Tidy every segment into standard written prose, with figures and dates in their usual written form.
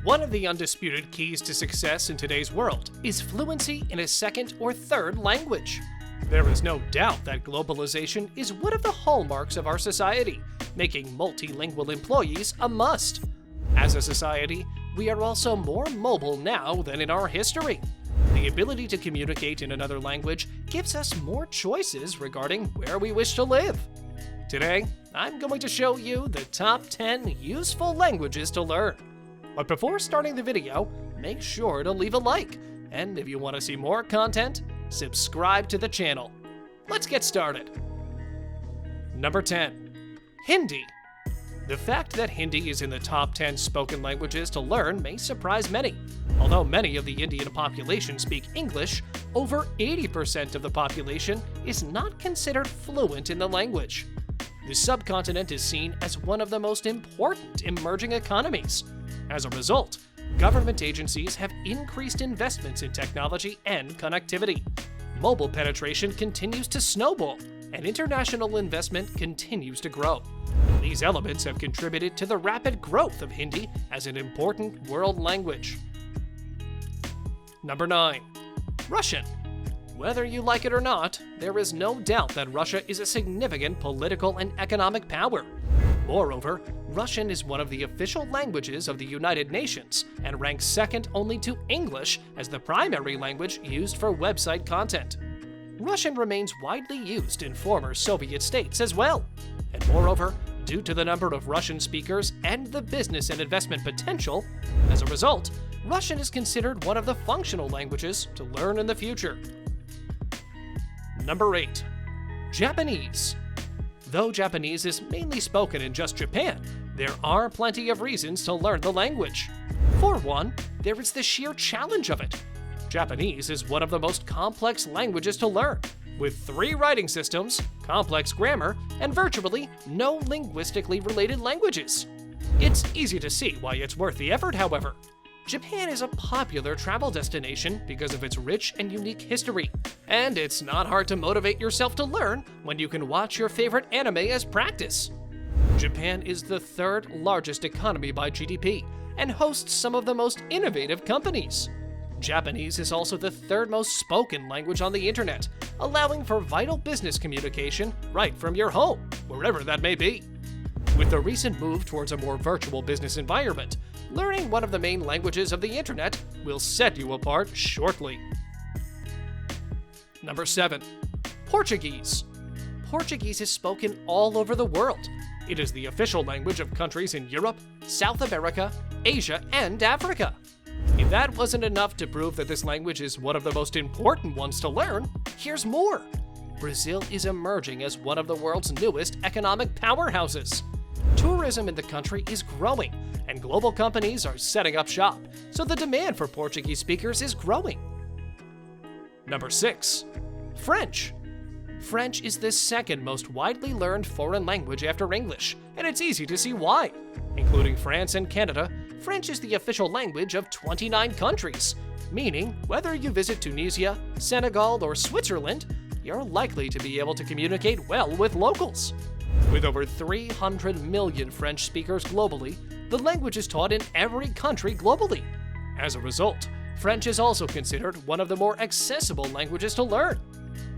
One of the undisputed keys to success in today's world is fluency in a second or third language. There is no doubt that globalization is one of the hallmarks of our society, making multilingual employees a must. As a society, we are also more mobile now than in our history. The ability to communicate in another language gives us more choices regarding where we wish to live. Today, I'm going to show you the top 10 useful languages to learn. But before starting the video, make sure to leave a like, and if you want to see more content, subscribe to the channel. Let's get started. Number 10. Hindi. The fact that Hindi is in the top 10 spoken languages to learn may surprise many. Although many of the Indian population speak English, over 80% of the population is not considered fluent in the language. The subcontinent is seen as one of the most important emerging economies. As a result, government agencies have increased investments in technology and connectivity. Mobile penetration continues to snowball, and international investment continues to grow. These elements have contributed to the rapid growth of Hindi as an important world language. Number 9. Russian. Whether you like it or not, there is no doubt that Russia is a significant political and economic power. Moreover, Russian is one of the official languages of the United Nations and ranks second only to English as the primary language used for website content. Russian remains widely used in former Soviet states as well. And moreover, due to the number of Russian speakers and the business and investment potential, as a result, Russian is considered one of the functional languages to learn in the future. Number 8. Japanese. Though Japanese is mainly spoken in just Japan, there are plenty of reasons to learn the language. For one, there is the sheer challenge of it. Japanese is one of the most complex languages to learn, with 3 writing systems, complex grammar, and virtually no linguistically related languages. It's easy to see why it's worth the effort, however. Japan is a popular travel destination because of its rich and unique history, and it's not hard to motivate yourself to learn when you can watch your favorite anime as practice. Japan is the 3rd largest economy by GDP and hosts some of the most innovative companies. Japanese is also the 3rd most spoken language on the internet, allowing for vital business communication right from your home, wherever that may be. With the recent move towards a more virtual business environment, learning one of the main languages of the internet will set you apart shortly. Number 7. Portuguese. Portuguese is spoken all over the world. It is the official language of countries in Europe, South America, Asia, and Africa. If that wasn't enough to prove that this language is one of the most important ones to learn, here's more. Brazil is emerging as one of the world's newest economic powerhouses. Tourism in the country is growing, and global companies are setting up shop, so the demand for Portuguese speakers is growing. Number 6. French. French is the 2nd most widely learned foreign language after English, and it's easy to see why. Including France and Canada, French is the official language of 29 countries, meaning whether you visit Tunisia, Senegal, or Switzerland, you're likely to be able to communicate well with locals. With over 300 million French speakers globally, the language is taught in every country globally. As a result, French is also considered one of the more accessible languages to learn.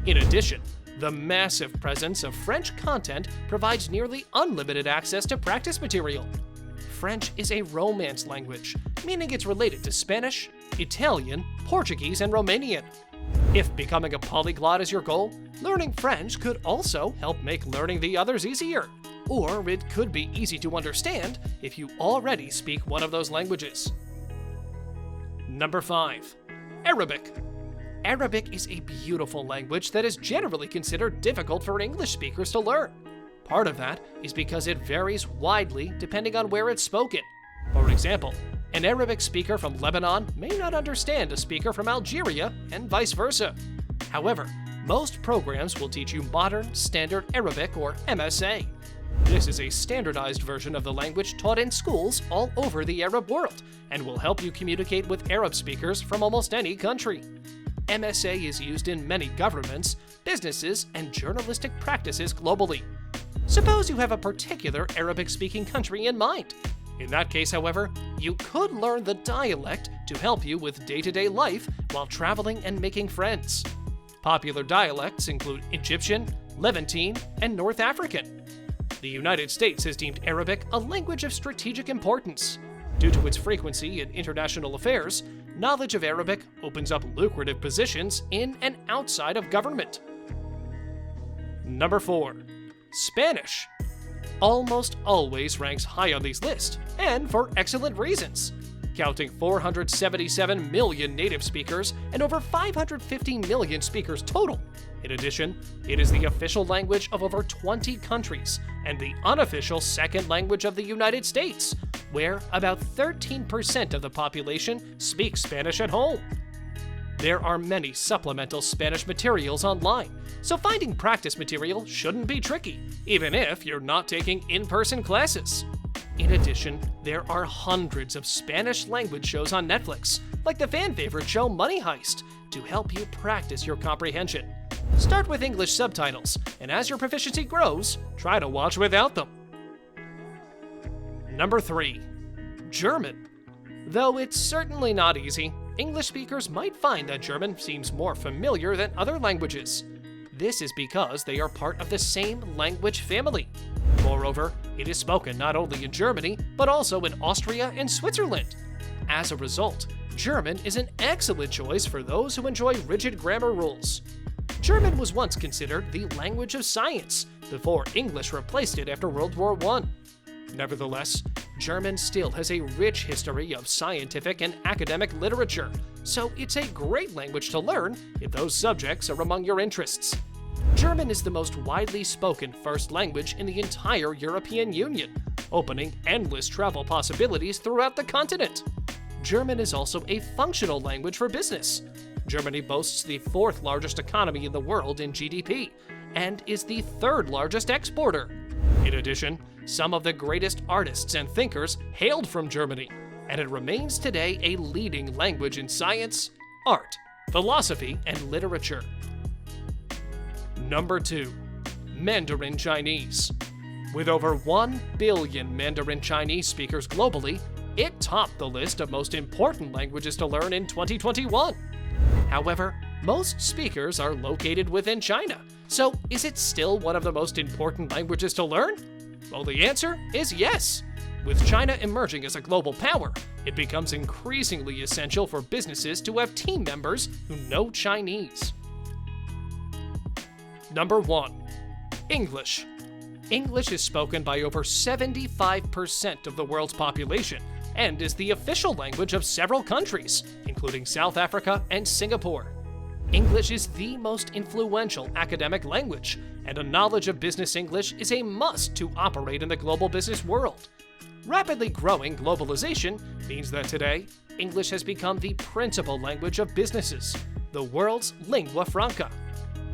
In addition, the massive presence of French content provides nearly unlimited access to practice material. French is a Romance language, meaning it's related to Spanish, Italian, Portuguese, and Romanian. If becoming a polyglot is your goal, learning French could also help make learning the others easier. Or it could be easy to understand if you already speak one of those languages. Number 5. Arabic. Arabic is a beautiful language that is generally considered difficult for English speakers to learn. Part of that is because it varies widely depending on where it's spoken. For example, an Arabic speaker from Lebanon may not understand a speaker from Algeria, and vice versa. However, most programs will teach you Modern Standard Arabic, or MSA. This is a standardized version of the language taught in schools all over the Arab world and will help you communicate with Arab speakers from almost any country. MSA is used in many governments, businesses, and journalistic practices globally. Suppose you have a particular Arabic-speaking country in mind. In that case, however, you could learn the dialect to help you with day-to-day life while traveling and making friends. Popular dialects include Egyptian, Levantine, and North African. The United States has deemed Arabic a language of strategic importance. Due to its frequency in international affairs, knowledge of Arabic opens up lucrative positions in and outside of government. Number 4. Spanish. Almost always ranks high on these lists, and for excellent reasons. Counting 477 million native speakers and over 550 million speakers total. In addition, it is the official language of over 20 countries and the unofficial second language of the United States, where about 13% of the population speaks Spanish at home. There are many supplemental Spanish materials online, so finding practice material shouldn't be tricky, even if you're not taking in-person classes. In addition, there are hundreds of Spanish language shows on Netflix, like the fan-favorite show Money Heist, to help you practice your comprehension. Start with English subtitles, and as your proficiency grows, try to watch without them. Number 3. German. Though it's certainly not easy, English speakers might find that German seems more familiar than other languages. This is because they are part of the same language family. Moreover, it is spoken not only in Germany, but also in Austria and Switzerland. As a result, German is an excellent choice for those who enjoy rigid grammar rules. German was once considered the language of science, before English replaced it after World War I. Nevertheless, German still has a rich history of scientific and academic literature, so it's a great language to learn if those subjects are among your interests. German is the most widely spoken first language in the entire European Union, opening endless travel possibilities throughout the continent. German is also a functional language for business. Germany boasts the 4th largest economy in the world in GDP, and is the 3rd largest exporter. In addition, some of the greatest artists and thinkers hailed from Germany, and it remains today a leading language in science, art, philosophy, and literature. Number 2. Mandarin Chinese. With over 1 billion Mandarin Chinese speakers globally, it topped the list of most important languages to learn in 2021. However, most speakers are located within China, so is it still one of the most important languages to learn? Well, the answer is yes. With China emerging as a global power, it becomes increasingly essential for businesses to have team members who know Chinese. Number 1. English. English is spoken by over 75% of the world's population and is the official language of several countries, including South Africa and Singapore. English is the most influential academic language, and a knowledge of business English is a must to operate in the global business world. Rapidly growing globalization means that today, English has become the principal language of businesses, the world's lingua franca.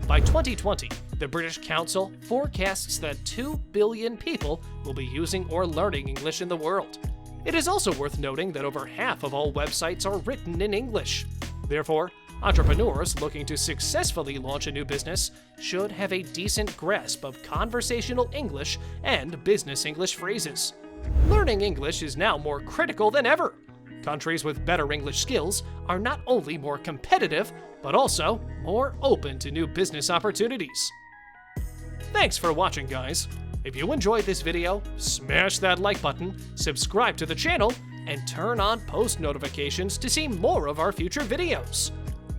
By 2020, the British Council forecasts that 2 billion people will be using or learning English in the world. It is also worth noting that over half of all websites are written in English. Therefore, entrepreneurs looking to successfully launch a new business should have a decent grasp of conversational English and business English phrases. Learning English is now more critical than ever. Countries with better English skills are not only more competitive, but also more open to new business opportunities. Thanks for watching, guys. If you enjoyed this video, smash that like button, subscribe to the channel, and turn on post notifications to see more of our future videos.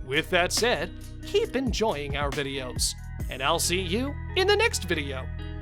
With that said, keep enjoying our videos, and I'll see you in the next video.